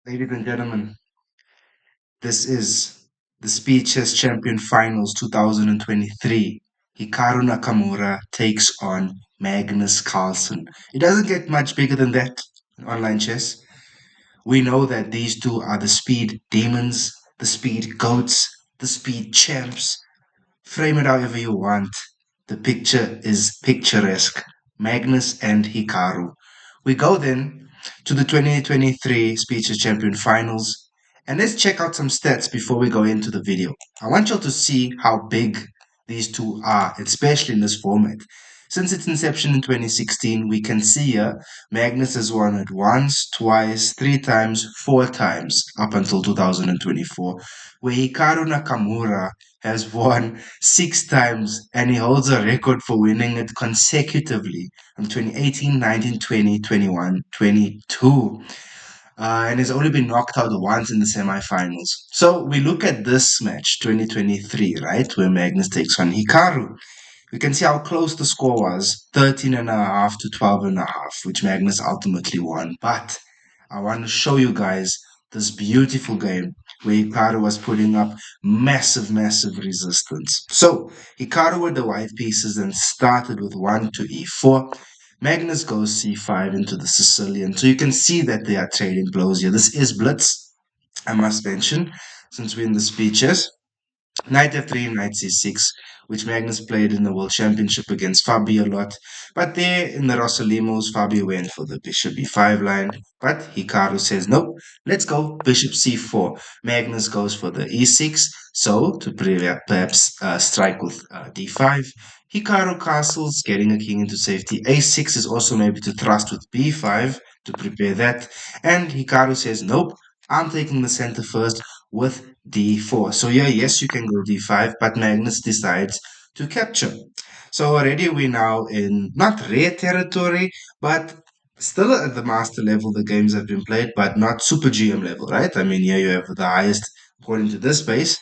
Ladies and gentlemen, this is the Speeches Champion Finals 2023. Hikaru Nakamura takes on Magnus Carlsen. It doesn't get much bigger than that in online chess. We know that these two are the speed demons, the speed goats, the speed champs. Frame it however you want. The picture is picturesque. Magnus and Hikaru. We go then to the 2023 Speeches Champion Finals. And let's check out some stats before we go into the video. I want you all to see how big these two are, especially in this format. Since its inception in 2016, we can see here Magnus has won it once, twice, three times, four times up until 2024, where Hikaru Nakamura has won six times and he holds a record for winning it consecutively from 2018, 19, 20, 21, 22. And has only been knocked out once in the semifinals. So we look at this match, 2023, right, where Magnus takes on Hikaru. We can see how close the score was, 13 and a half to 12 and a half, which Magnus ultimately won. But I want to show you guys this beautiful game where Hikaru was putting up massive resistance. So Hikaru with the white pieces then started with 1 to e4. Magnus goes c5 into the Sicilian. So you can see that they are trading blows here. This is Blitz, I must mention, since we're in the speeches. Knight f3, knight c6, which Magnus played in the World Championship against Fabi a lot. But there in the Rossolimos, Fabi went for the bishop e5 line. But Hikaru says, nope, let's go bishop c4. Magnus goes for the e6, so to perhaps strike with d5. Hikaru castles, getting a king into safety. a6 is also maybe to thrust with b5 to prepare that. And Hikaru says, nope, I'm taking the center first with d4. So yeah, yes, you can go d5, but Magnus decides to capture. So already we're now in not rare territory, but still at the master level the games have been played, but not super GM level, right? I mean, here you have the highest according to this database,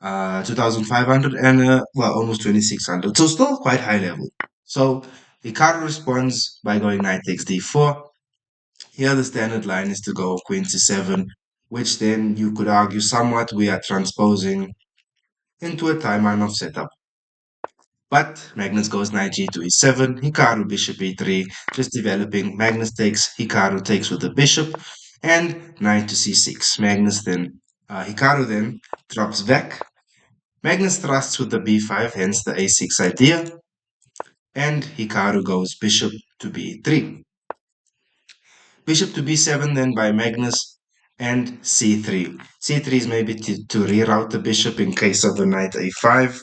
2500 and well, almost 2600. So still quite high level. So Hikaru responds by going knight takes d4. Here the standard line is to go queen c7, which then you could argue somewhat we are transposing into a timeline of setup. But Magnus goes knight g to e7, Hikaru bishop e3, just developing. Magnus takes, Hikaru takes with the bishop, and knight to c6. Hikaru then drops back. Magnus thrusts with the b5, hence the a6 idea, and Hikaru goes bishop to b3. Bishop to b7 then by Magnus and c3. c3 is maybe to reroute the bishop in case of a knight a5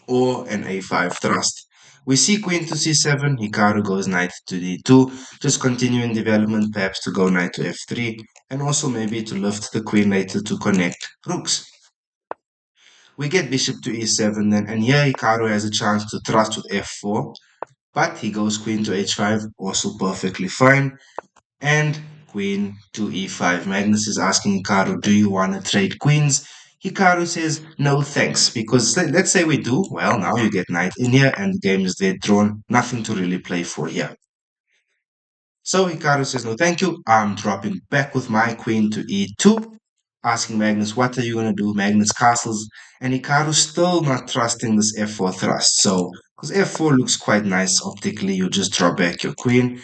or an a5 thrust. We see queen to c7, Hikaru goes knight to d2, just continuing development, perhaps to go knight to f3, and also maybe to lift the queen later to connect rooks. We get bishop to e7 then, and here Hikaru has a chance to thrust with f4, but he goes queen to h5, also perfectly fine. And queen to e5. Magnus is asking Hikaru, do you want to trade queens? Hikaru says, no thanks, because let's say we do, well, now you get knight in here and the game is dead drawn, nothing to really play for here. So Hikaru says, no thank you, I'm dropping back with my queen to e2, asking Magnus, what are you going to do? Magnus castles, and Hikaru still not trusting this f4 thrust, so, because f4 looks quite nice optically, you just drop back your queen,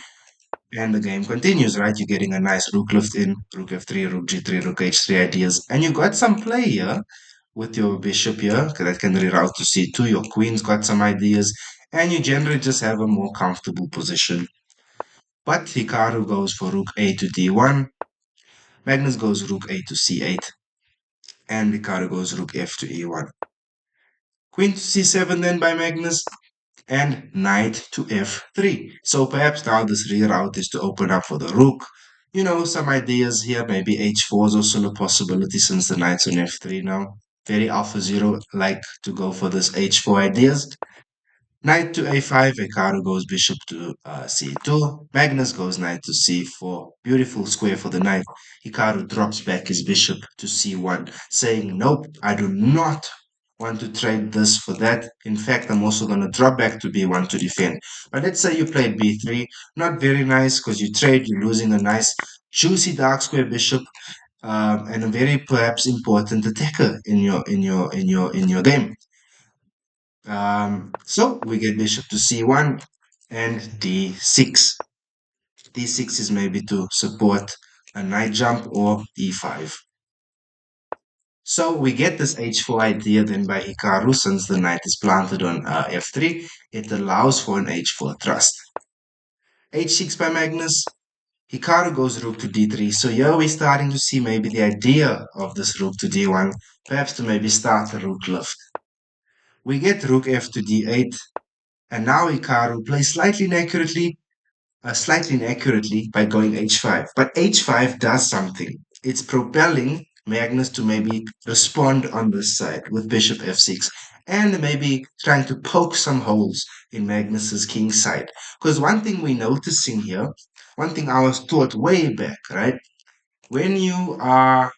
and the game continues, right? You're getting a nice rook lift in, rook f3, rook g3, rook h3 ideas. And you got some play here with your bishop here, that can reroute to c2. Your queen's got some ideas. And you generally just have a more comfortable position. But Hikaru goes for rook a to d1. Magnus goes rook a to c8. And Hikaru goes rook f to e1. Queen to c7 then by Magnus. And knight to f3. So perhaps now this reroute is to open up for the rook. You know, some ideas here. Maybe h4 is also a possibility since the knight's on f3 now. Very alpha zero like to go for this h4 ideas. Knight to a5, Hikaru goes bishop to c2. Magnus goes knight to c4. Beautiful square for the knight. Hikaru drops back his bishop to c1, saying, nope, I do not want to trade this for that. In fact, I'm also going to drop back to b1 to defend. But let's say you played b3. Not very nice because you trade, you're losing a nice juicy dark square bishop, and a very perhaps important attacker in your game. So we get bishop to c1 and d6. D6 is maybe to support a knight jump or e5. So we get this h4 idea then by Hikaru, since the knight is planted on f3. It allows for an h4 thrust. h6 by Magnus. Hikaru goes rook to d3. So here we're starting to see maybe the idea of this rook to d1, perhaps to maybe start a rook lift. We get rook f to d8, and now Hikaru plays slightly inaccurately by going h5. But h5 does something. It's propelling Magnus to maybe respond on this side with bishop f6, and maybe trying to poke some holes in Magnus's king side. Because one thing we're noticing here, one thing I was taught way back, right? When you are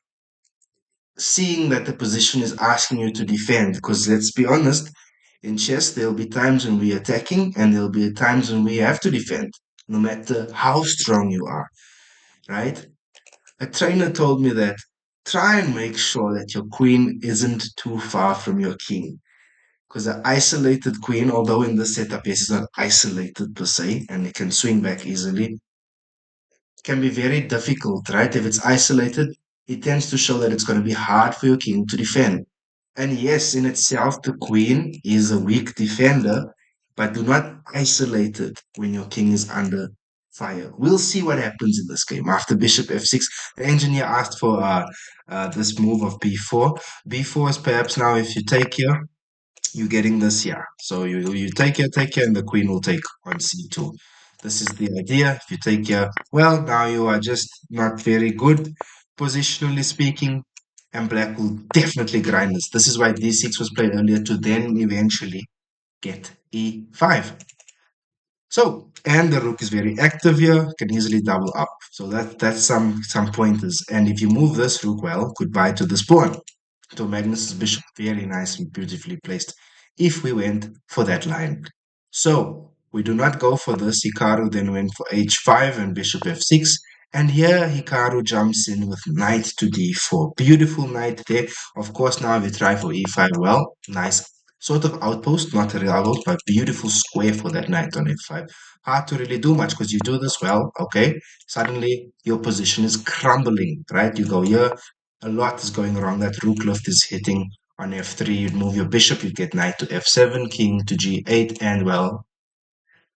seeing that the position is asking you to defend, because let's be honest, in chess, there'll be times when we're attacking and there'll be times when we have to defend, no matter how strong you are, right? A trainer told me that try and make sure that your queen isn't too far from your king. Because an isolated queen, although in this setup, yes, it's not isolated per se, and it can swing back easily, can be very difficult, right? If it's isolated, it tends to show that it's going to be hard for your king to defend. And yes, in itself, the queen is a weak defender, but do not isolate it when your king is under fire. We'll see what happens in this game. After bishop f6, the engineer asked for this move of b4. B4 is perhaps now, if you take here, you're getting this here. So you take here, and the queen will take on c2. This is the idea. If you take here, well, now you are just not very good, positionally speaking, and black will definitely grind this. This is why d6 was played earlier, to then eventually get e5. So, and the rook is very active here, can easily double up. So that's some pointers. And if you move this rook well, goodbye to this pawn. So Magnus's bishop, very nice and beautifully placed, if we went for that line. So we do not go for this. Hikaru then went for h5 and bishop f6. And here Hikaru jumps in with knight to d4. Beautiful knight there. Of course, now we try for e5. Well, nice sort of outpost, not a real outpost, but beautiful square for that knight on f5. Hard to really do much because you do this well, okay? Suddenly your position is crumbling, right? You go here, a lot is going wrong. That rook lift is hitting on f3. You'd move your bishop, you'd get knight to f7, king to g8, and well,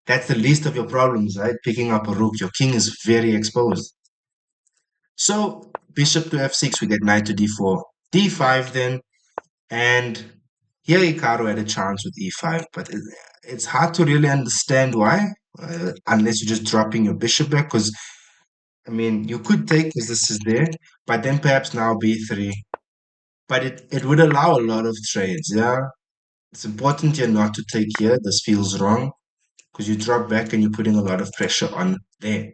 that's the least of your problems, right? Picking up a rook, your king is very exposed. So bishop to f6, we get knight to d4, d5 then, and here Hikaru had a chance with e5, but it's hard to really understand why, unless you're just dropping your bishop back, because, I mean, you could take because this is there, but then perhaps now b3. But it would allow a lot of trades, yeah? It's important here not to take here. This feels wrong because you drop back and you're putting a lot of pressure on there.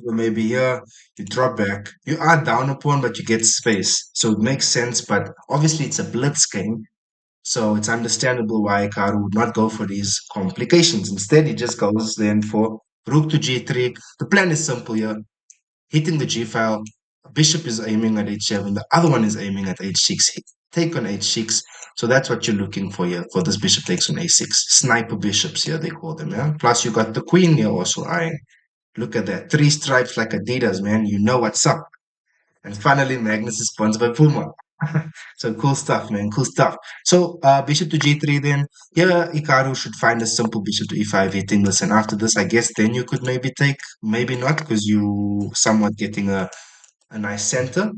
So maybe here you drop back. You are down a pawn, but you get space. So it makes sense, but obviously it's a blitz game. So it's understandable why Hikaru would not go for these complications. Instead, he just goes then for rook to g3. The plan is simple here. Hitting the g file, bishop is aiming at h7, the other one is aiming at h6. Take on h6. So that's what you're looking for here, for this bishop takes on a6. Sniper bishops here, they call them, yeah? Plus you got the queen here also eyeing. Look at that. 3 stripes like Adidas, man. You know what's up. And finally, Magnus is sponsored by Puma. So cool stuff, man. Cool stuff. So bishop to g3 then. Here, Hikaru should find a simple bishop to e5 hitting this. And after this, I guess then you could maybe take, maybe not, because you somewhat getting a nice center.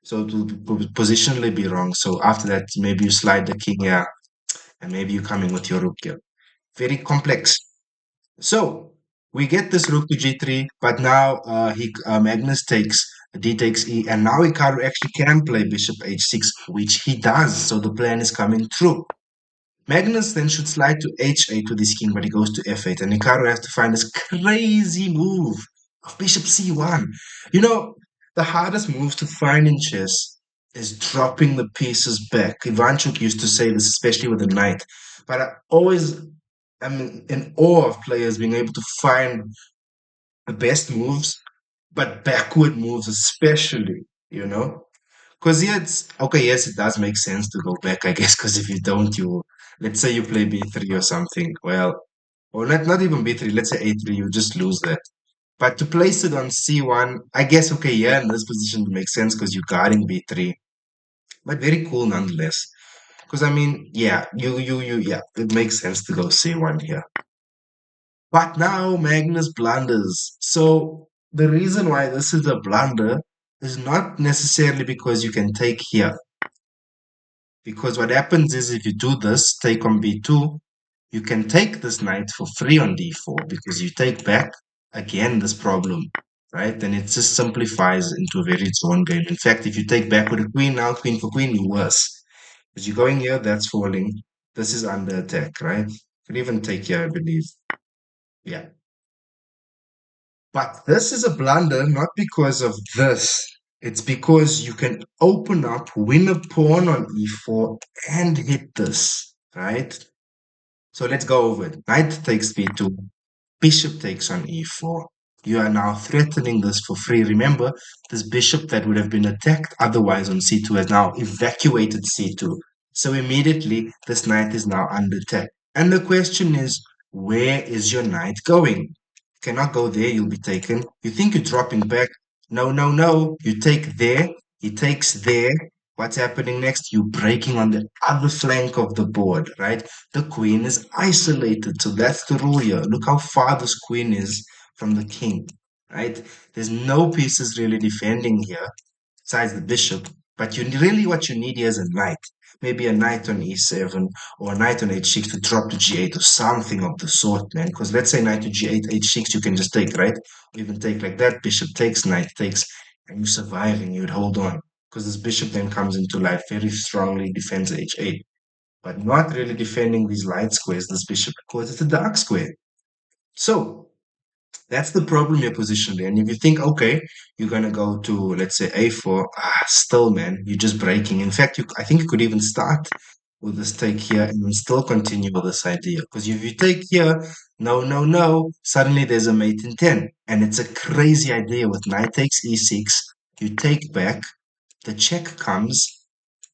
So it will positionally be wrong. So after that, maybe you slide the king here. And maybe you come in with your rook here. Very complex. So we get this rook to g3, but now Magnus takes d takes e, and now Hikaru actually can play bishop h6, which he does. So the plan is coming true. Magnus then should slide to h8 with his king, but he goes to f8, and Hikaru has to find this crazy move of bishop c1. You know, the hardest moves to find in chess is dropping the pieces back. Ivanchuk used to say this, especially with the knight. But I always am in awe of players being able to find the best moves, but backward moves especially, you know? Because yeah, it's okay, yes, it does make sense to go back, I guess, because if you don't, you let's say you play b3 or something, well, or not even b3, let's say a3, you just lose that. But to place it on c1, I guess, okay, yeah, in this position it makes sense because you're guarding b3, but very cool nonetheless. Because I mean, yeah, yeah, it makes sense to go c1 here. But now Magnus blunders. So the reason why this is a blunder is not necessarily because you can take here. Because what happens is if you do this, take on b2, you can take this knight for free on d4 because you take back again this problem, right? And it just simplifies into a very drawn game. In fact, if you take back with a queen now, queen for queen, you're worse. Because you're going here, that's falling. This is under attack, right? You can even take here, I believe. Yeah. But this is a blunder, not because of this. It's because you can open up, win a pawn on e4, and hit this, right? So let's go over it. Knight takes b2, bishop takes on e4. You are now threatening this for free. Remember, this bishop that would have been attacked otherwise on c2 has now evacuated c2. So immediately, this knight is now under attack. And the question is, where is your knight going? You cannot go there, you'll be taken. You think you're dropping back. No, no, no. You take there, he takes there. What's happening next? You're breaking on the other flank of the board, right? The queen is isolated. So that's the rule here. Look how far this queen is from the king, right? There's no pieces really defending here besides the bishop. But you really what you need here is a knight. Maybe a knight on e7 or a knight on h6 to drop to g8 or something of the sort, man. Because let's say knight to g8, h6, you can just take, right? Or even take like that, bishop takes, knight takes, and you're surviving, you'd hold on. Because this bishop then comes into life, very strongly defends h8 but not really defending these light squares, this bishop, because it's a dark square. So that's the problem you're positioned in. If you think, okay, you're going to go to, let's say, a4, still, man, you're just breaking. In fact, I think you could even start with this take here and then still continue with this idea. Because if you take here, no, no, no, suddenly there's a mate in 10. And it's a crazy idea with knight takes e6. You take back, the check comes,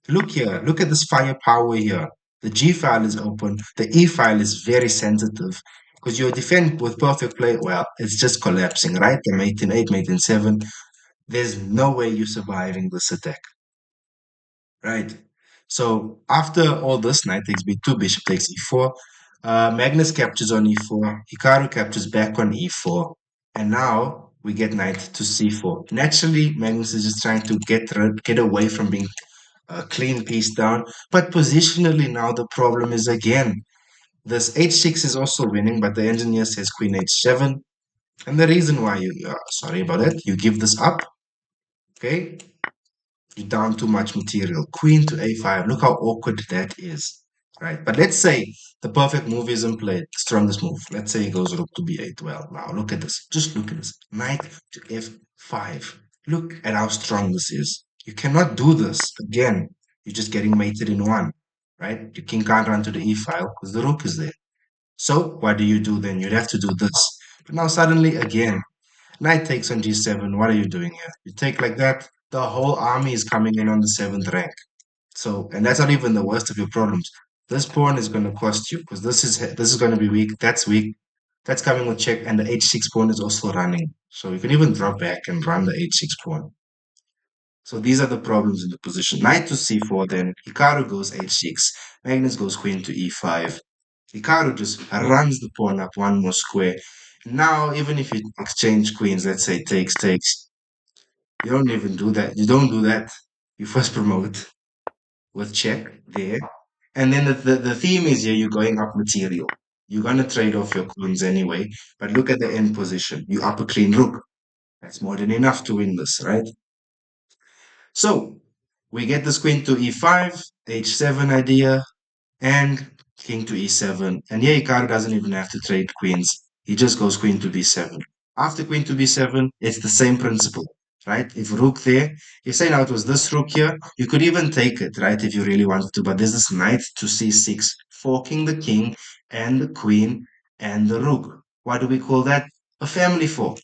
look here, look at this firepower here. The G file is open, the E file is very sensitive because your defend with perfect play, well, it's just collapsing, right? The mate in 8, mate in 7. There's no way you're surviving this attack, right? So after all this, knight takes b2, bishop takes e4, Magnus captures on e4, Hikaru captures back on e4, and now we get knight to c4. Naturally, Magnus is just trying to get away from being a clean piece down. But positionally now the problem is again, this h6 is also winning, but the engineer says queen h7. And the reason why sorry about that, you give this up, okay? You're down too much material. Queen to a5, look how awkward that is, right? But let's say the perfect move isn't played, strongest move. Let's say he goes rook to b8. Well, now look at this. Just look at this. Knight to f5. Look at how strong this is. You cannot do this again. You're just getting mated in one, right? Your king can't run to the e file because the rook is there. So what do you do then? You'd have to do this. But now suddenly again, knight takes on g7. What are you doing here? You take like that, the whole army is coming in on the 7th rank. So, and that's not even the worst of your problems. This pawn is going to cost you because this is going to be weak. That's weak. That's coming with check, and the h6 pawn is also running. So you can even drop back and run the h6 pawn. So these are the problems in the position. Knight to c4, then Hikaru goes h6. Magnus goes queen to e5. Hikaru just runs the pawn up one more square. Now, even if you exchange queens, let's say takes, takes, you don't even do that. You don't do that. You first promote with check there. And then the theme is here, you're going up material. You're going to trade off your queens anyway. But look at the end position. You up a clean rook. That's more than enough to win this, right? So we get this queen to e5, h7 idea, and king to e7. And here Hikaru doesn't even have to trade queens. He just goes queen to b7. After queen to b7, it's the same principle. right? If rook there, you say now it was this rook here, you could even take it, right? If you really wanted to, but there's this knight to c6, forking the king and the queen and the rook. What do we call that? A family fork.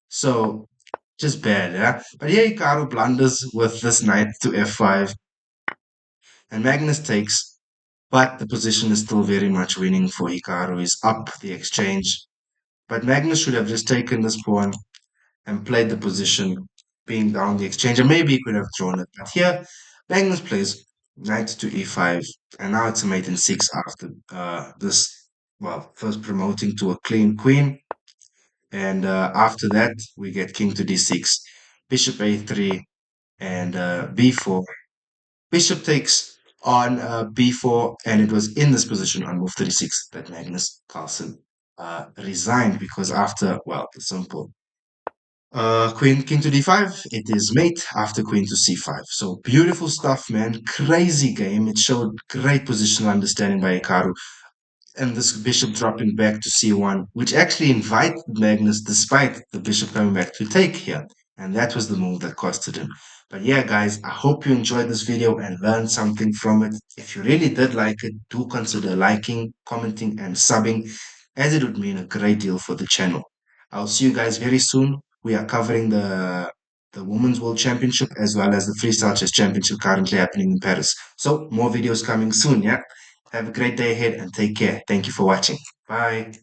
So just bad, yeah? But here Hikaru blunders with this knight to f5, and Magnus takes, but the position is still very much winning for Hikaru. He's up the exchange. But Magnus should have just taken this pawn and played the position, being down the exchange, and maybe he could have drawn it. But here, Magnus plays knight to e5, and now it's a mate in 6 after this, well, first promoting to a clean queen. And after that, we get king to d6, bishop a3, and b4. Bishop takes on b4, and it was in this position on move 36 that Magnus Carlsen resigned, because after, well, it's simple. Queen, king to d5, it is mate after queen to c5. So beautiful stuff, man. Crazy game. It showed great positional understanding by Hikaru, and this bishop dropping back to c1, which actually invited Magnus despite the bishop coming back to take here. And that was the move that costed him. But yeah, guys, I hope you enjoyed this video and learned something from it. If you really did like it, do consider liking, commenting, and subbing, as it would mean a great deal for the channel. I'll see you guys very soon. We are covering the Women's World Championship as well as the Freestyle Chess Championship currently happening in Paris. So more videos coming soon, yeah? Have a great day ahead and take care. Thank you for watching. Bye.